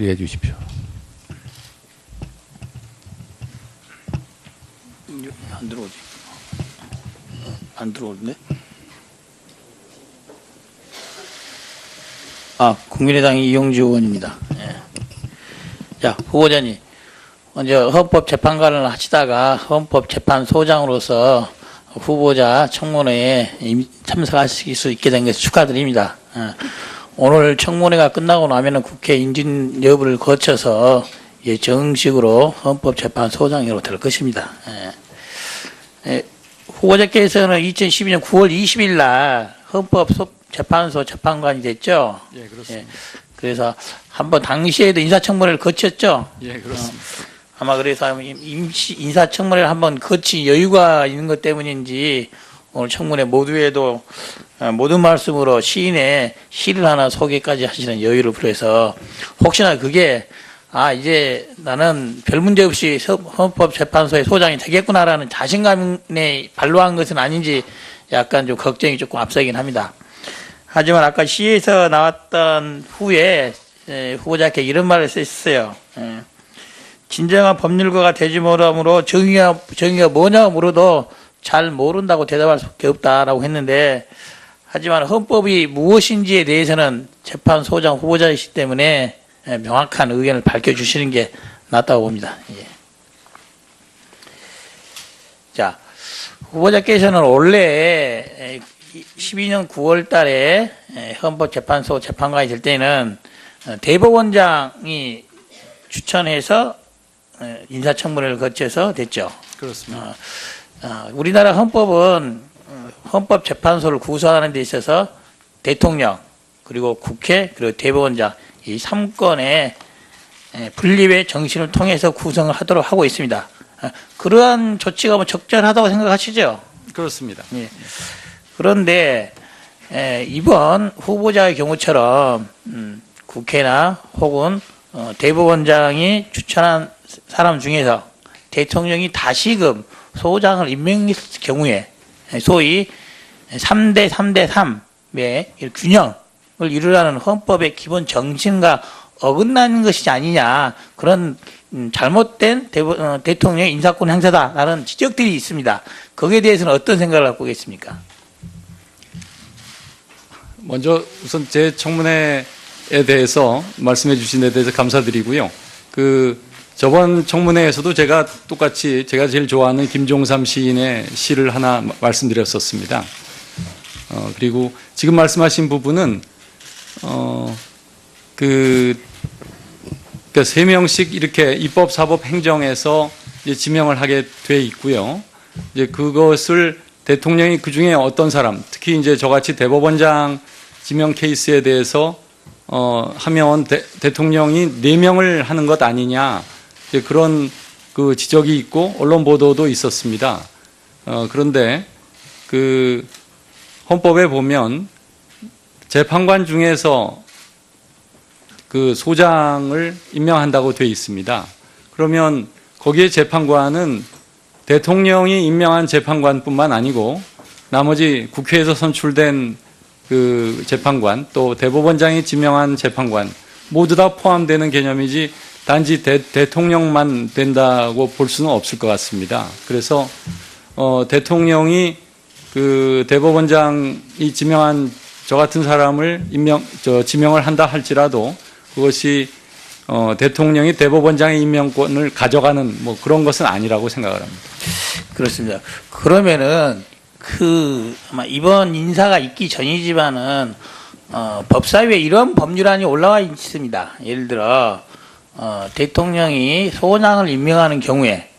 해 주십시오. 안 들어오지. 안 들어오는데? 국민의당 이용주 의원입니다. 예. 자, 후보자님. 먼저 헌법재판관을 하시다가 헌법재판소장으로서 후보자 청문회에 참석하실 수 있게 된 것을 축하드립니다. 예. 오늘 청문회가 끝나고 나면은 국회 인준 여부를 거쳐서 정식으로 헌법재판소장으로 될 것입니다. 예. 후보자께서는 2012년 9월 20일 날 헌법재판소 재판관이 됐죠. 예, 그렇습니다. 예. 그래서 한번 당시에도 인사청문회를 거쳤죠. 예, 그렇습니다. 아마 그래서 임시 인사청문회를 한번 거친 여유가 있는 것 때문인지 오늘 청문회 모두에도 모든 말씀으로 시인의 시를 하나 소개까지 하시는 여유를 부려서 혹시나 그게 이제 나는 별 문제 없이 헌법재판소의 소장이 되겠구나라는 자신감에 반로한 것은 아닌지 약간 좀 걱정이 조금 앞서긴 합니다. 하지만 아까 시에서 나왔던 후에 후보자께 이런 말을 쓰셨어요. 진정한 법률가가 되지 못하므로 정의가 뭐냐고 물어도 잘 모른다고 대답할 수밖에 없다라고 했는데, 하지만 헌법이 무엇인지에 대해서는 재판소장 후보자이기 때문에 명확한 의견을 밝혀주시는 게 낫다고 봅니다. 예. 자, 후보자께서는 원래 12년 9월 달에 헌법재판소 재판관이 될 때는 대법원장이 추천해서 인사청문회를 거쳐서 됐죠. 그렇습니다. 우리나라 헌법은 헌법재판소를 구성하는 데 있어서 대통령, 그리고 국회, 그리고 대법원장 이 3권의 분립의 정신을 통해서 구성을 하도록 하고 있습니다. 그러한 조치가 뭐 적절하다고 생각하시죠? 그렇습니다. 예. 그런데 이번 후보자의 경우처럼 국회나 혹은 대법원장이 추천한 사람 중에서 대통령이 다시금 소장을 임명했을 경우에 소위 3대 3대 3의 균형을 이루라는 헌법의 기본 정신과 어긋나는 것이 아니냐, 그런 잘못된 대통령의 인사권 행사다라는 지적들이 있습니다. 거기에 대해서는 어떤 생각을 갖고 계십니까? 먼저 우선 제 청문회에 대해서 말씀해 주신 데 대해서 감사드리고요. 저번 청문회에서도 제가 똑같이 제가 제일 좋아하는 김종삼 시인의 시를 하나 말씀드렸었습니다. 그리고 지금 말씀하신 부분은 그러니까 3명씩 이렇게 입법, 사법, 행정에서 이제 지명을 하게 돼 있고요. 이제 그것을 대통령이 그 중에 어떤 사람, 특히 이제 저같이 대법원장 지명 케이스에 대해서 하면 대통령이 4명을 하는 것 아니냐, 이제 그런 그 지적이 있고 언론 보도도 있었습니다. 그런데 그 헌법에 보면 재판관 중에서 그 소장을 임명한다고 되어 있습니다. 그러면 거기에 재판관은 대통령이 임명한 재판관뿐만 아니고 나머지 국회에서 선출된 그 재판관, 또 대법원장이 지명한 재판관 모두 다 포함되는 개념이지 단지 대통령만 된다고 볼 수는 없을 것 같습니다. 그래서 대통령이 그 대법원장이 지명한 저 같은 사람을 지명을 한다 할지라도 그것이 대통령이 대법원장의 임명권을 가져가는 뭐 그런 것은 아니라고 생각을 합니다. 그렇습니다. 그러면은 아마 이번 인사가 있기 전이지만은 법사위에 이런 법률안이 올라와 있습니다. 예를 들어 대통령이 소장을 임명하는 경우에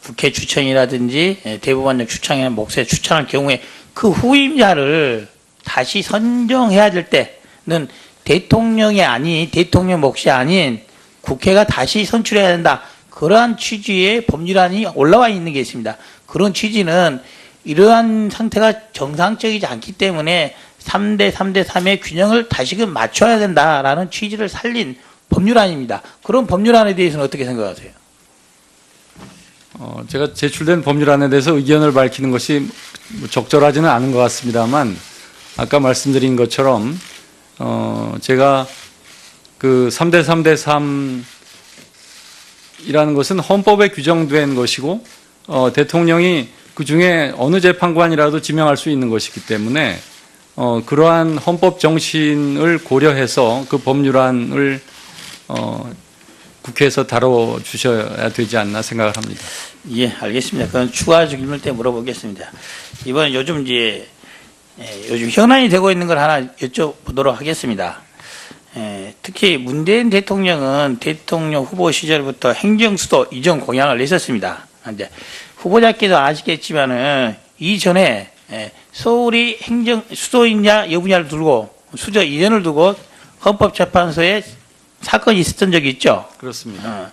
국회 추천이라든지 대법원장 추천이나 목세 추천할 경우에 그 후임자를 다시 선정해야 될 때는 대통령 몫이 아닌 국회가 다시 선출해야 된다. 그러한 취지의 법률안이 올라와 있는 게 있습니다. 그런 취지는 이러한 상태가 정상적이지 않기 때문에 3대 3대 3의 균형을 다시금 맞춰야 된다라는 취지를 살린 법률안입니다. 그런 법률안에 대해서는 어떻게 생각하세요? 제가 제출된 법률안에 대해서 의견을 밝히는 것이 적절하지는 않은 것 같습니다만, 아까 말씀드린 것처럼 제가 그 3대 3대 3이라는 것은 헌법에 규정된 것이고 대통령이 그 중에 어느 재판관이라도 지명할 수 있는 것이기 때문에 그러한 헌법 정신을 고려해서 그 법률안을 국회에서 다뤄주셔야 되지 않나 생각을 합니다. 예, 알겠습니다. 그건 추가 질문 때 물어보겠습니다. 이번에 요즘 현안이 되고 있는 걸 하나 여쭤보도록 하겠습니다. 특히 문재인 대통령은 대통령 후보 시절부터 행정수도 이전 공약을 냈었습니다. 이제 후보자께도 아시겠지만은 이전에 서울이 수도이냐 여부냐를 두고 수도 이전을 두고 헌법재판소에 사건이 있었던 적이 있죠. 그렇습니다.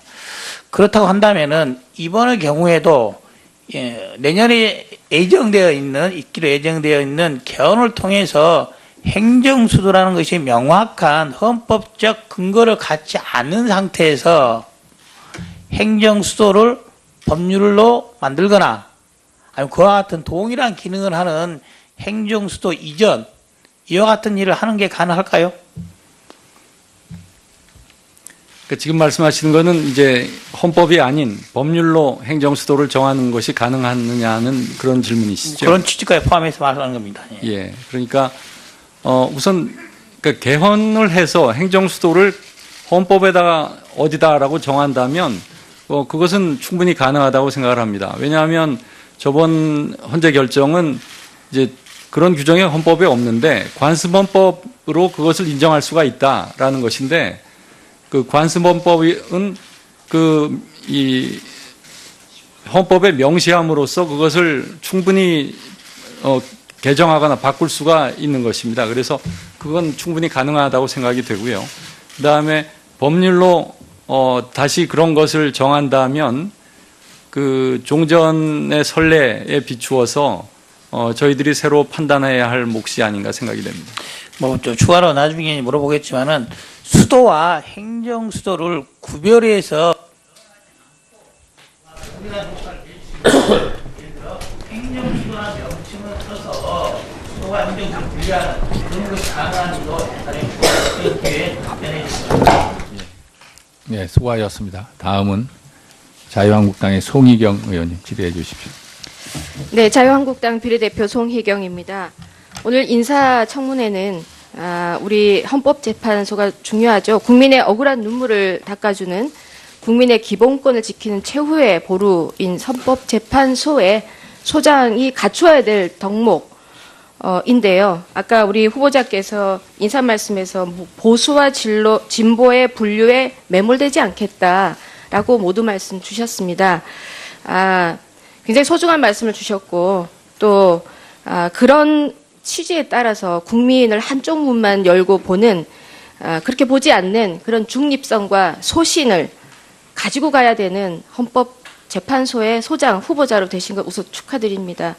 그렇다고 한다면은 이번의 경우에도 내년에 있기로 예정되어 있는 개헌을 통해서 행정수도라는 것이 명확한 헌법적 근거를 갖지 않는 상태에서 행정수도를 법률로 만들거나 아니면 그와 같은 동일한 기능을 하는 행정수도 이전 이와 같은 일을 하는 게 가능할까요? 그러니까 지금 말씀하시는 것은 이제 헌법이 아닌 법률로 행정수도를 정하는 것이 가능하느냐는 그런 질문이시죠. 그런 취지까지 포함해서 말하는 겁니다. 예. 그러니까 우선 그러니까 개헌을 해서 행정수도를 헌법에다가 어디다라고 정한다면 그것은 충분히 가능하다고 생각을 합니다. 왜냐하면 저번 헌재 결정은 이제 그런 규정이 헌법에 없는데 관습헌법으로 그것을 인정할 수가 있다라는 것인데 그 관습헌법은 이 헌법에 명시함으로써 그것을 충분히 개정하거나 바꿀 수가 있는 것입니다. 그래서 그건 충분히 가능하다고 생각이 되고요. 그다음에 법률로 다시 그런 것을 정한다면 그 종전의 선례에 비추어서 저희들이 새로 판단해야 할 몫이 아닌가 생각이 됩니다. 또 추가로 나중에 물어보겠지만은 수도와 행정수도를 구별해서 행정수도라는 명칭을 써서 수도와 행정수도를 분리하는 그런 것이 가능한지도 이렇게 답변해 주십시오. 네, 수고하셨습니다. 다음은 자유한국당의 송희경 의원님 질의해 주십시오. 네, 자유한국당 비례대표 송희경입니다. 오늘 인사청문회는 우리 헌법재판소가 중요하죠. 국민의 억울한 눈물을 닦아주는 국민의 기본권을 지키는 최후의 보루인 헌법재판소의 소장이 갖추어야 될 덕목인데요. 아까 우리 후보자께서 인사 말씀에서 보수와 진보의 분류에 매몰되지 않겠다라고 모두 말씀 주셨습니다. 굉장히 소중한 말씀을 주셨고 또 그런 취지에 따라서 국민을 한쪽 문만 열고 보는 그렇게 보지 않는 그런 중립성과 소신을 가지고 가야 되는 헌법재판소의 소장 후보자로 되신 것 우선 축하드립니다.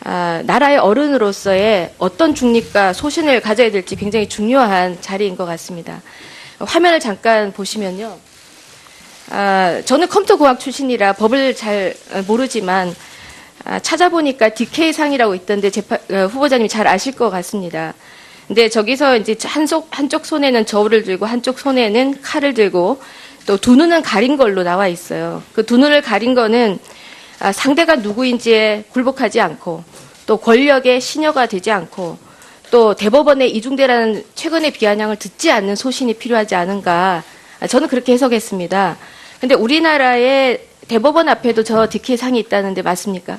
나라의 어른으로서의 어떤 중립과 소신을 가져야 될지 굉장히 중요한 자리인 것 같습니다. 화면을 잠깐 보시면요. 저는 컴퓨터공학 출신이라 법을 잘 모르지만 찾아보니까 DK상이라고 있던데 후보자님이 잘 아실 것 같습니다. 근데 저기서 이제 한쪽 손에는 저울을 들고 한쪽 손에는 칼을 들고 또 두 눈은 가린 걸로 나와 있어요. 그 두 눈을 가린 거는 상대가 누구인지에 굴복하지 않고 또 권력의 시녀가 되지 않고 또 대법원의 이중대라는 최근의 비아냥을 듣지 않는 소신이 필요하지 않은가. 저는 그렇게 해석했습니다. 근데 우리나라의 대법원 앞에도 저 DK상이 있다는데 맞습니까?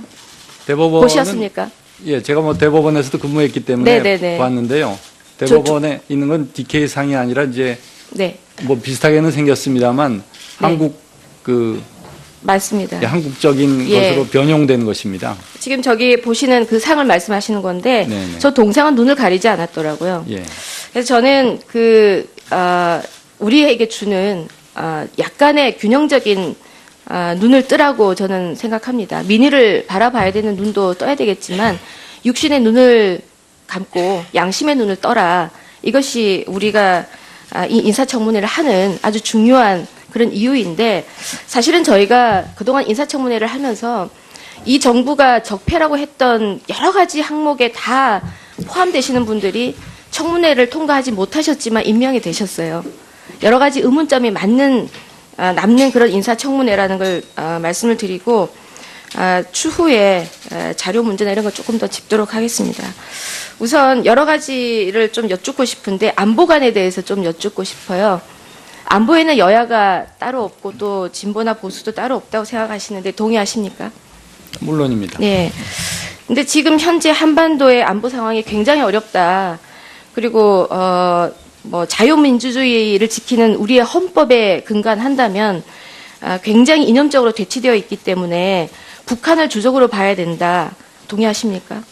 대법원은 보셨습니까? 예, 제가 뭐 대법원에서도 근무했기 때문에 네네네. 봤는데요. 대법원에 있는 건 DK상이 아니라 이제 네, 뭐 비슷하게는 생겼습니다만 한국 맞습니다. 한국적인 예. 것으로 변형된 것입니다. 지금 저기 보시는 그 상을 말씀하시는 건데 네네. 저 동상은 눈을 가리지 않았더라고요. 예. 그래서 저는 우리에게 주는 약간의 균형적인 눈을 뜨라고 저는 생각합니다. 민의를 바라봐야 되는 눈도 떠야 되겠지만 육신의 눈을 감고 양심의 눈을 떠라. 이것이 우리가 이 인사청문회를 하는 아주 중요한 그런 이유인데 사실은 저희가 그동안 인사청문회를 하면서 이 정부가 적폐라고 했던 여러 가지 항목에 다 포함되시는 분들이 청문회를 통과하지 못하셨지만 임명이 되셨어요. 여러 가지 의문점이 남는 그런 인사청문회라는 걸 말씀을 드리고 추후에 자료 문제나 이런 걸 조금 더 짚도록 하겠습니다. 우선 여러 가지를 좀 여쭙고 싶은데 안보관에 대해서 좀 여쭙고 싶어요. 안보에는 여야가 따로 없고 또 진보나 보수도 따로 없다고 생각하시는데 동의하십니까? 물론입니다. 네. 근데 지금 현재 한반도의 안보 상황이 굉장히 어렵다. 그리고 뭐 자유민주주의를 지키는 우리의 헌법에 근간한다면 굉장히 이념적으로 대치되어 있기 때문에 북한을 주적으로 봐야 된다. 동의하십니까?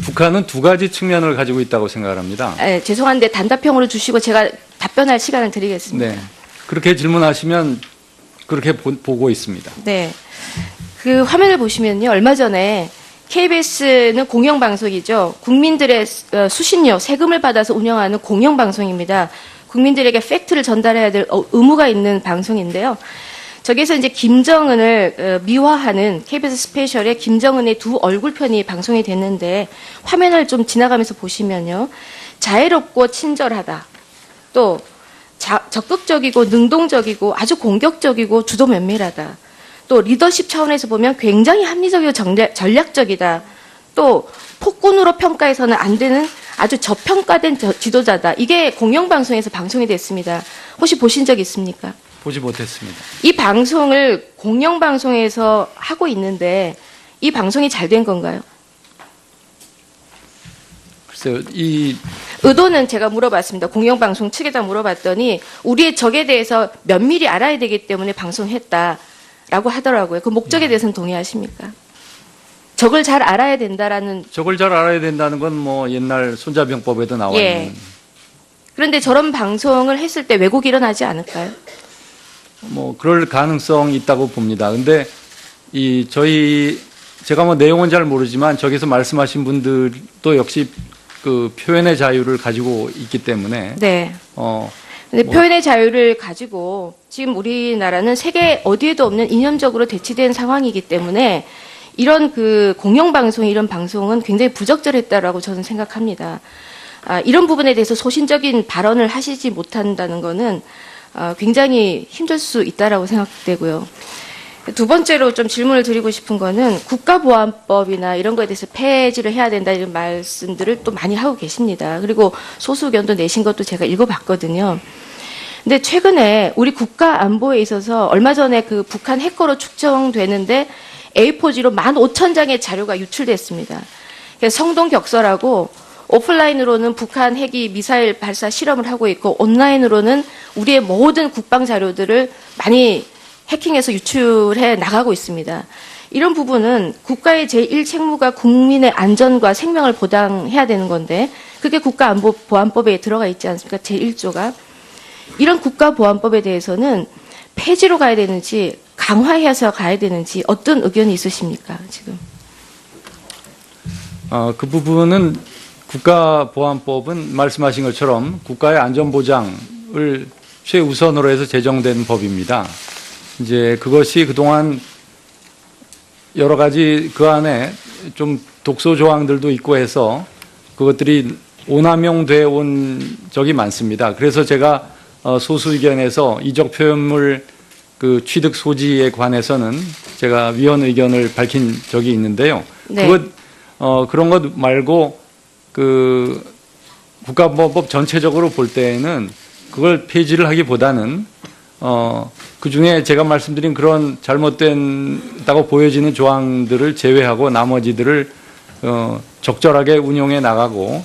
북한은 두 가지 측면을 가지고 있다고 생각을 합니다. 죄송한데 단답형으로 주시고 제가 답변할 시간을 드리겠습니다. 네. 그렇게 질문하시면 그렇게 보고 있습니다. 네. 그 화면을 보시면요. 얼마 전에 KBS는 공영방송이죠. 국민들의 수신료, 세금을 받아서 운영하는 공영방송입니다. 국민들에게 팩트를 전달해야 될 의무가 있는 방송인데요. 저기서 이제 김정은을 미화하는 KBS 스페셜의 김정은의 두 얼굴편이 방송이 됐는데 화면을 좀 지나가면서 보시면요. 자애롭고 친절하다. 또 적극적이고 능동적이고 아주 공격적이고 주도 면밀하다. 또 리더십 차원에서 보면 굉장히 합리적이고 전략적이다. 또 폭군으로 평가해서는 안 되는 아주 저평가된 지도자다. 이게 공영방송에서 방송이 됐습니다. 혹시 보신 적 있습니까? 보지 못했습니다. 이 방송을 공영방송에서 하고 있는데 이 방송이 잘 된 건가요? 글쎄요, 의도는 제가 물어봤습니다. 공영방송 측에다 물어봤더니 우리의 적에 대해서 면밀히 알아야 되기 때문에 방송했다라고 하더라고요. 그 목적에 대해서는 동의하십니까? 적을 잘 알아야 된다라는. 적을 잘 알아야 된다는 건 뭐 옛날 손자병법에도 나와 예. 있는. 그런데 저런 방송을 했을 때 왜곡이 일어나지 않을까요? 뭐 그럴 가능성이 있다고 봅니다. 근데 제가 뭐 내용은 잘 모르지만 저기서 말씀하신 분들도 역시 그 표현의 자유를 가지고 있기 때문에 네. 근데 표현의 자유를 가지고 지금 우리나라는 세계 어디에도 없는 이념적으로 대치된 상황이기 때문에 이런 그 공영방송 이런 방송은 굉장히 부적절했다라고 저는 생각합니다. 이런 부분에 대해서 소신적인 발언을 하시지 못한다는 것은 굉장히 힘들 수 있다라고 생각되고요. 두 번째로 좀 질문을 드리고 싶은 거는 국가보안법이나 이런 거에 대해서 폐지를 해야 된다 이런 말씀들을 또 많이 하고 계십니다. 그리고 소수 의견도 내신 것도 제가 읽어봤거든요. 근데 최근에 우리 국가 안보에 있어서 얼마 전에 그 북한 해커로 축정되는데 A4지로 15,000장의 자료가 유출됐습니다. 성동격설하고 오프라인으로는 북한 핵이 미사일 발사 실험을 하고 있고 온라인으로는 우리의 모든 국방 자료들을 많이 해킹해서 유출해 나가고 있습니다. 이런 부분은 국가의 제1책무가 국민의 안전과 생명을 보장해야 되는 건데 그게 국가안보보안법에 들어가 있지 않습니까? 제1조가. 이런 국가보안법에 대해서는 폐지로 가야 되는지 강화해서 가야 되는지 어떤 의견이 있으십니까? 지금. 그 부분은 국가보안법은 말씀하신 것처럼 국가의 안전보장을 최우선으로 해서 제정된 법입니다. 이제 그것이 그동안 여러 가지 그 안에 좀 독소 조항들도 있고 해서 그것들이 오남용돼 온 적이 많습니다. 그래서 제가 소수 의견에서 이적 표현물 그 취득 소지에 관해서는 제가 위헌 의견을 밝힌 적이 있는데요. 네. 그런 것 말고 그 국가보안법 전체적으로 볼 때에는 그걸 폐지를 하기보다는 그 중에 제가 말씀드린 그런 잘못된다고 보여지는 조항들을 제외하고 나머지들을 적절하게 운용해 나가고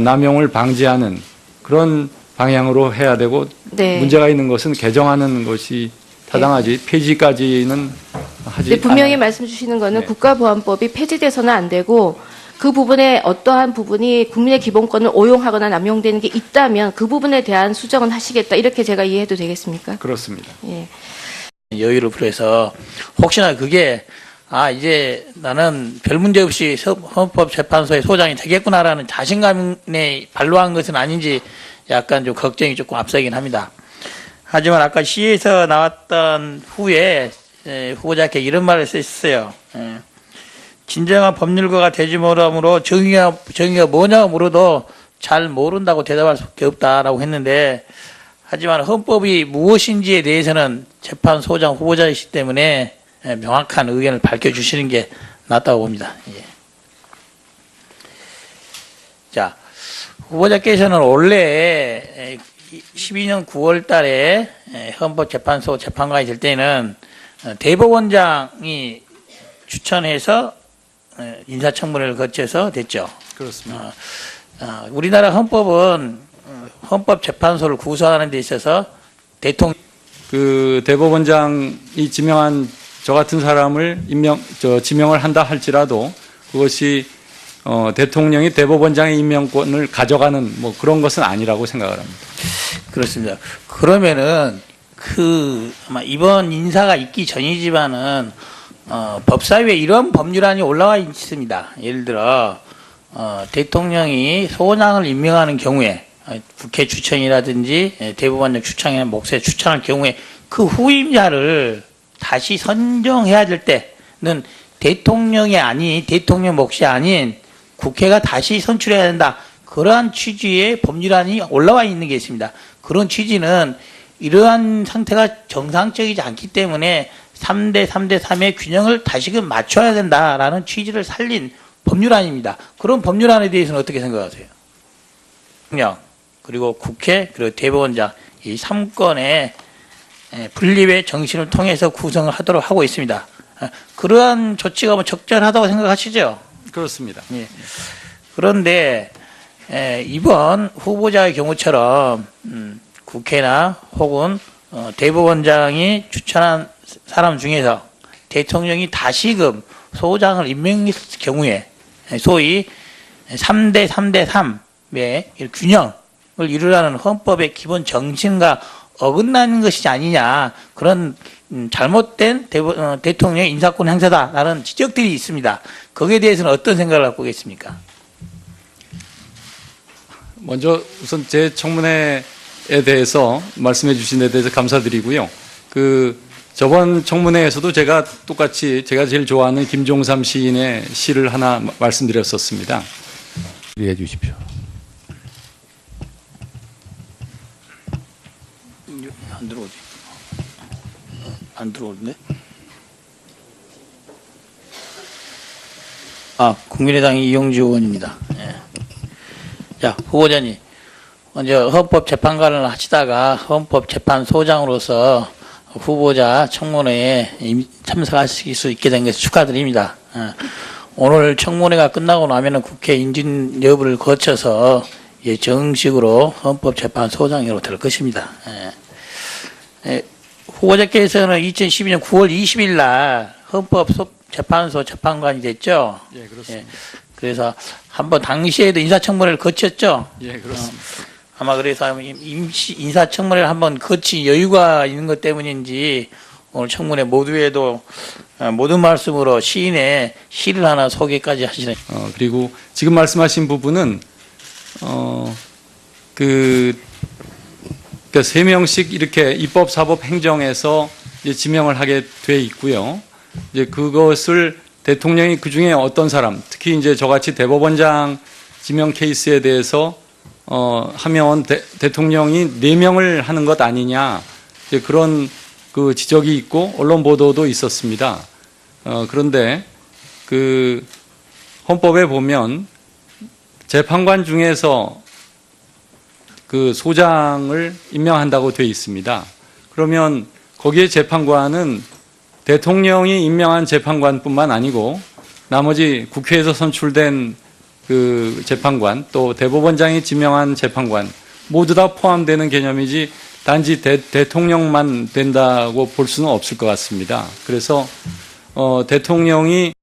남용을 방지하는 그런 방향으로 해야 되고 네. 문제가 있는 것은 개정하는 것이 타당하지 폐지까지는 하지 네, 분명히 않아요. 말씀 주시는 거는 네. 국가보안법이 폐지돼서는 안 되고 그 부분에 어떠한 부분이 국민의 기본권을 오용하거나 남용되는 게 있다면 그 부분에 대한 수정은 하시겠다 이렇게 제가 이해해도 되겠습니까? 그렇습니다. 예. 여유를 부여해서 혹시나 그게 이제 나는 별 문제 없이 헌법재판소의 소장이 되겠구나라는 자신감에 반로한 것은 아닌지 약간 좀 걱정이 조금 앞서긴 합니다. 하지만 아까 시에서 나왔던 후에 후보자께 이런 말을 쓰셨어요. 진정한 법률가가 되지 못하므로 정의가 뭐냐고 물어도 잘 모른다고 대답할 수밖에 없다라고 했는데, 하지만 헌법이 무엇인지에 대해서는 재판소장 후보자이기 때문에 명확한 의견을 밝혀주시는 게 낫다고 봅니다. 예. 자, 후보자께서는 원래 12년 9월 달에 헌법재판소 재판관이 될 때는 대법원장이 추천해서 인사청문회를 거쳐서 됐죠. 그렇습니다. 우리나라 헌법은 헌법재판소를 구성하는 데 있어서 대통령 그 대법원장이 지명한 저 같은 사람을 지명을 한다 할지라도 그것이 대통령이 대법원장의 임명권을 가져가는 뭐 그런 것은 아니라고 생각을 합니다. 그렇습니다. 그러면은 아마 이번 인사가 있기 전이지만은 법사위에 이런 법률안이 올라와 있습니다. 예를 들어 대통령이 소장을 임명하는 경우에 국회 추천이라든지 대법원장 추천이나 목세 추천할 경우에 그 후임자를 다시 선정해야 될 때는 대통령 몫이 아닌 국회가 다시 선출해야 된다. 그러한 취지의 법률안이 올라와 있는 게 있습니다. 그런 취지는 이러한 상태가 정상적이지 않기 때문에 3대 3대 3의 균형을 다시금 맞춰야 된다라는 취지를 살린 법률안입니다. 그런 법률안에 대해서는 어떻게 생각하세요? 대통령, 그리고 국회, 그리고 대법원장 이 3건의 분립의 정신을 통해서 구성을 하도록 하고 있습니다. 그러한 조치가 뭐 적절하다고 생각하시죠? 그렇습니다. 예. 그런데 이번 후보자의 경우처럼 국회나 혹은 대법원장이 추천한 사람 중에서 대통령이 다시금 소장을 임명했을 경우에 소위 3대 3대 3의 균형을 이루라는 헌법의 기본 정신과 어긋나는 것이 아니냐, 그런 잘못된 대통령의 인사권 행사다라는 지적들이 있습니다. 거기에 대해서는 어떤 생각을 갖고 계십니까? 먼저 우선 제 청문회에 대해서 말씀해 주신 데 대해서 감사드리고요. 저번 청문회에서도 제가 똑같이 제가 제일 좋아하는 김종삼 시인의 시를 하나 말씀드렸었습니다. 질의해 주십시오. 안 들어오지? 안 들어오는데? 국민의당 이용주 의원입니다. 예. 자, 후보자님. 먼저 헌법재판관을 하시다가 헌법재판소장으로서 후보자 청문회에 참석하실 수 있게 된 것을 축하드립니다. 오늘 청문회가 끝나고 나면은 국회 인준 여부를 거쳐서 정식으로 헌법재판소장으로 될 것입니다. 후보자께서는 2012년 9월 20일 날 헌법재판소 재판관이 됐죠. 예, 그렇습니다. 그래서 한번 당시에도 인사청문회를 거쳤죠. 예, 그렇습니다. 아마 그래서 인사청문회를 한번 거친 여유가 있는 것 때문인지 오늘 청문회 모두에도 모든 말씀으로 시인의 시를 하나 소개까지 하시는. 그리고 지금 말씀하신 부분은 그러니까 3명씩 이렇게 입법, 사법, 행정에서 이제 지명을 하게 돼 있고요. 이제 그것을 대통령이 그 중에 어떤 사람, 특히 이제 저같이 대법원장 지명 케이스에 대해서 하면 대통령이 4명을 하는 것 아니냐, 이제 그런 그 지적이 있고 언론 보도도 있었습니다. 그런데 그 헌법에 보면 재판관 중에서 그 소장을 임명한다고 되어 있습니다. 그러면 거기에 재판관은 대통령이 임명한 재판관뿐만 아니고 나머지 국회에서 선출된 그 재판관 또 대법원장이 지명한 재판관 모두 다 포함되는 개념이지 단지 대통령만 된다고 볼 수는 없을 것 같습니다. 그래서 대통령이